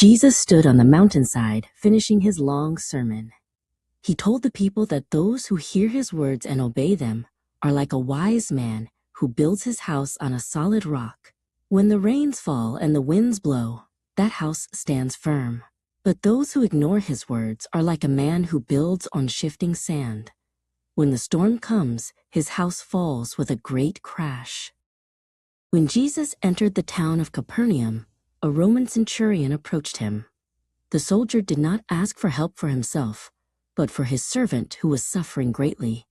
Jesus stood on the mountainside, finishing his long sermon. He told the people that those who hear his words and obey them are like a wise man who builds his house on a solid rock. When the rains fall and the winds blow, that house stands firm. But those who ignore his words are like a man who builds on shifting sand. When the storm comes, his house falls with a great crash. When Jesus entered the town of Capernaum, a Roman centurion approached him. The soldier did not ask for help for himself, but for his servant who was suffering greatly.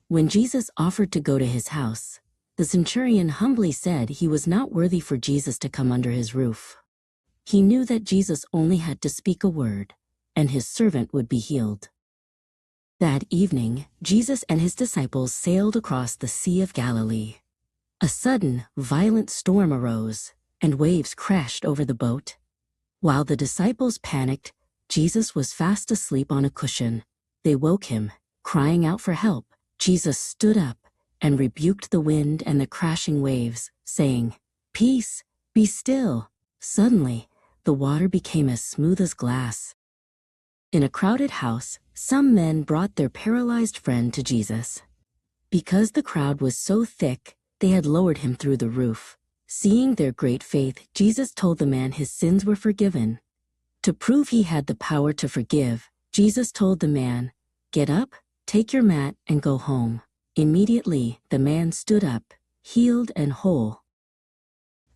When Jesus offered to go to his house, the centurion humbly said he was not worthy for Jesus to come under his roof. He knew that Jesus only had to speak a word, and his servant would be healed. That evening, Jesus and his disciples sailed across the Sea of Galilee. A sudden, violent storm arose, and waves crashed over the boat. While the disciples panicked, Jesus was fast asleep on a cushion. They woke him, crying out for help. Jesus stood up and rebuked the wind and the crashing waves, saying, "Peace, be still." Suddenly, the water became as smooth as glass. In a crowded house, some men brought their paralyzed friend to Jesus. Because the crowd was so thick, they had lowered him through the roof. Seeing their great faith, Jesus told the man his sins were forgiven. To prove he had the power to forgive, Jesus told the man, "Get up, take your mat, and go home." Immediately, the man stood up, healed and whole.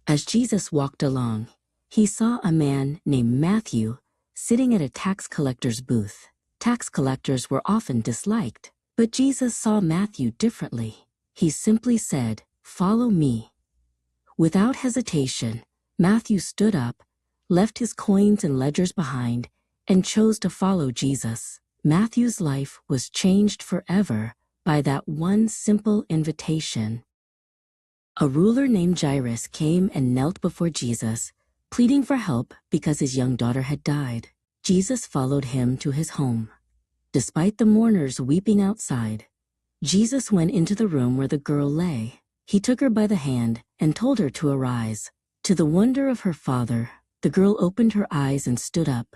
As Jesus walked along, he saw a man named Matthew sitting at a tax collector's booth. Tax collectors were often disliked, but Jesus saw Matthew differently. He simply said, "Follow me." Without hesitation, Matthew stood up, left his coins and ledgers behind, and chose to follow Jesus. Matthew's life was changed forever by that one simple invitation. A ruler named Jairus came and knelt before Jesus, pleading for help because his young daughter had died. Jesus followed him to his home. Despite the mourners weeping outside, Jesus went into the room where the girl lay. He took her by the hand and told her to arise. To the wonder of her father, the girl opened her eyes and stood up.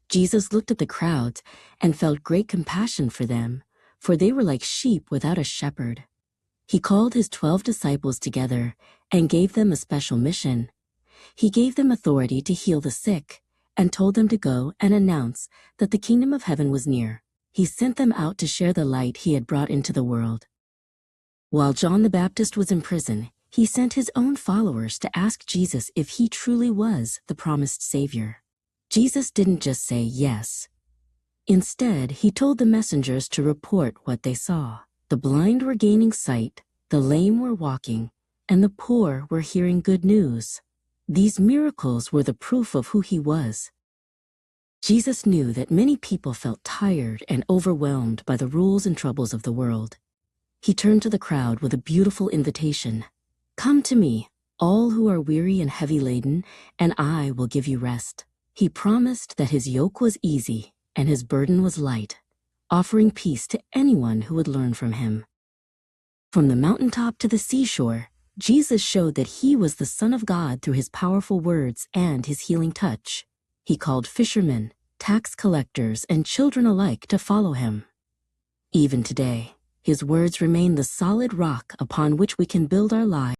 Jesus looked at the crowds and felt great compassion for them, for they were like sheep without a shepherd. He called his 12 disciples together and gave them a special mission. He gave them authority to heal the sick and told them to go and announce that the kingdom of heaven was near. He sent them out to share the light he had brought into the world. While John the Baptist was in prison, he sent his own followers to ask Jesus if he truly was the promised Savior. Jesus didn't just say yes. Instead, he told the messengers to report what they saw. The blind were gaining sight, the lame were walking, and the poor were hearing good news. These miracles were the proof of who he was. Jesus knew that many people felt tired and overwhelmed by the rules and troubles of the world. He turned to the crowd with a beautiful invitation. "Come to me, all who are weary and heavy laden, and I will give you rest." He promised that his yoke was easy and his burden was light, offering peace to anyone who would learn from him. From the mountaintop to the seashore, Jesus showed that he was the Son of God through his powerful words and his healing touch. He called fishermen, tax collectors, and children alike to follow him. Even today, his words remain the solid rock upon which we can build our lives.